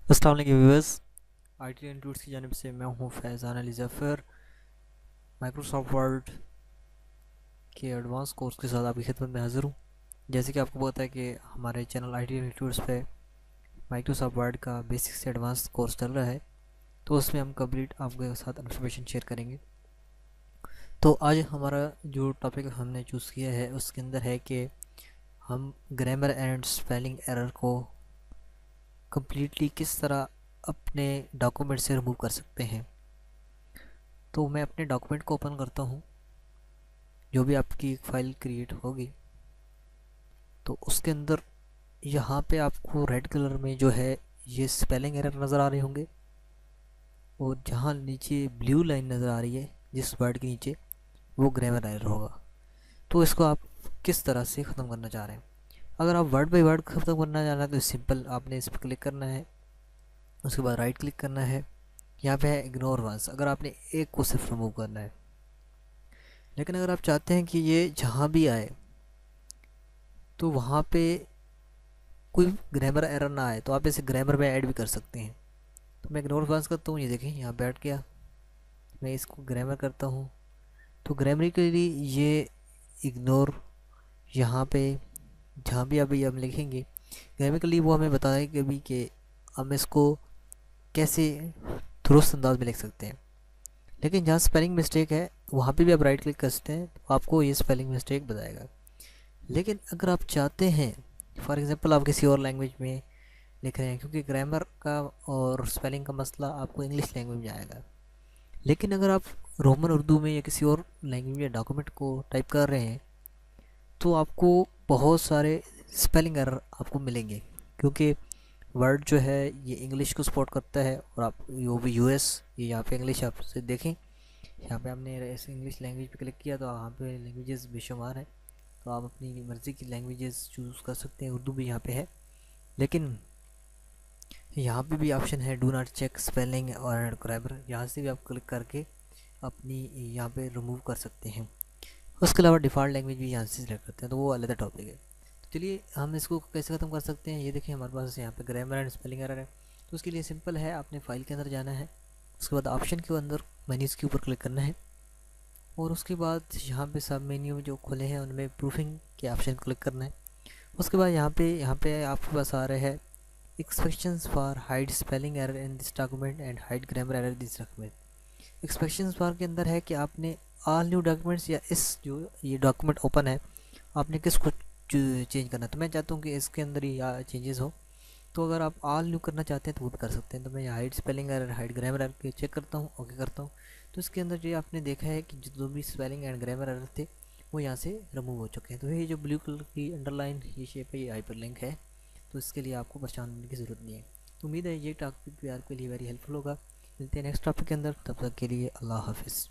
अस्सलाम वालेकुम viewers. IT and tools की जानिब से मैं हूं फैज़ान अली ज़फ़र। माइक्रोसॉफ्ट वर्ड के एडवांस कोर्स के साथ आपकी खिदमत में हाज़िर हूं। जैसे कि आपको पता है कि हमारे चैनल IT एंड टूल्स पे माइक्रोसॉफ्ट वर्ड का बेसिक से एडवांस कोर्स चल रहा है, तो उसमें हम कंप्लीट आपके साथ इन्फॉर्मेशन शेयर करेंगे। तो आज हमारा जो टॉपिक हमने चूज़ किया है उसके अंदर है कि हम ग्रामर एंड स्पेलिंग एरर को कम्प्लीटली किस तरह अपने डॉक्यूमेंट से रिमूव कर सकते हैं। तो मैं अपने डॉक्यूमेंट को ओपन करता हूँ। जो भी आपकी एक फ़ाइल क्रिएट होगी तो उसके अंदर यहाँ पे आपको रेड कलर में जो है ये स्पेलिंग एरर नज़र आ रहे होंगे, और जहाँ नीचे ब्लू लाइन नज़र आ रही है जिस वर्ड के नीचे, वो ग्रामर एरर होगा। तो इसको आप किस तरह से ख़त्म करना चाह रहे हैं। अगर आप वर्ड बाय वर्ड ख़त्म करना चाह रहे हैं तो सिंपल आपने इस पर क्लिक करना है, उसके बाद राइट क्लिक करना है। यहाँ पे है इग्नोर वंस, अगर आपने एक को सिर्फ रिमूव करना है। लेकिन अगर आप चाहते हैं कि ये जहाँ भी आए तो वहाँ पे कोई ग्रामर एरर ना आए, तो आप इसे ग्रामर में ऐड भी कर सकते हैं। तो मैं इग्नोर वंस करता हूँ, ये देखें यहाँ बैठ गया। मैं इसको ग्रामर करता हूँ तो ग्रामरिकली ये इग्नोर, यहाँ पे जहाँ भी अभी हम लिखेंगे ग्रामरिकली वो हमें बताएगा भी कि हम इसको कैसे दुरुस्त अंदाज में लिख सकते हैं। लेकिन जहाँ स्पेलिंग मिस्टेक है वहाँ पे भी आप राइट क्लिक कर सकते हैं, तो आपको ये स्पेलिंग मिस्टेक बताएगा। लेकिन अगर आप चाहते हैं, फॉर एग्ज़ाम्पल आप किसी और लैंग्वेज में लिख रहे हैं, क्योंकि ग्रामर का और स्पेलिंग का मसला आपको इंग्लिश लैंग्वेज में आएगा। लेकिन अगर आप रोमन उर्दू में या किसी और लैंग्वेज में डॉक्यूमेंट को टाइप कर रहे हैं तो आपको बहुत सारे स्पेलिंग एरर आपको मिलेंगे, क्योंकि वर्ड जो है ये इंग्लिश को सपोर्ट करता है। और आप वो भी US, ये यहाँ पे इंग्लिश आप से देखें, यहाँ पे आपने ऐसे इंग्लिश लैंग्वेज पे क्लिक किया तो यहाँ पे लैंग्वेजेस बेशुमार है, तो आप अपनी मर्ज़ी की लैंग्वेजेस चूज़ कर सकते हैं। उर्दू भी यहाँ पे है, लेकिन यहाँ पे भी ऑप्शन है डू नॉट चेक स्पेलिंग और ग्रामर, यहाँ से भी आप क्लिक करके अपनी यहाँ पे रिमूव कर सकते हैं। उसके अलावा डिफ़ॉल्ट लैंग्वेज भी यहाँ से सिलेक्ट करते हैं, तो वो अलग टॉपिक है। तो चलिए हम इसको कैसे ख़त्म कर सकते हैं। ये देखिए हमारे पास यहाँ पे ग्रामर एंड स्पेलिंग एरर है। तो उसके लिए सिंपल है, आपने फाइल के अंदर जाना है, उसके बाद ऑप्शन के अंदर मेन्यूज़ के ऊपर क्लिक करना है, और उसके बाद यहाँ पे सब मेन्यू जो खुले हैं उनमें प्रूफिंग के ऑप्शन क्लिक करना है। उसके बाद यहाँ पे आपके पास आ रहा है expectations for hide spelling error in this document and hide grammar error this document. Expectations for के अंदर है कि आपने ऑल न्यू डॉक्यूमेंट्स या इस जो ये डॉक्यूमेंट ओपन है आपने किसको चेंज करना है। तो मैं चाहता हूँ कि इसके अंदर ही चेंजेस हो। तो अगर आप ऑल न्यू करना चाहते हैं तो वो भी कर सकते हैं। तो मैं hide spelling error hide grammar error के चेक करता हूँ, ओके करता हूँ। तो इसके अंदर जो आपने देखा है कि जो भी स्पेलिंग एंड ग्रामर एरर थे वो यहाँ से रिमूव हो चुके हैं। तो ये जो ब्लू कलर की अंडरलाइन ये शेप है, ये हाइपर लिंक है, तो इसके लिए आपको परेशान होने की ज़रूरत नहीं है। तो उम्मीद है ये टॉपिक भी आपके लिए वेरी हेल्पफुल होगा। मिलते हैं नेक्स्ट टॉपिक के अंदर, तब तक के लिए अल्लाह हाफिज़।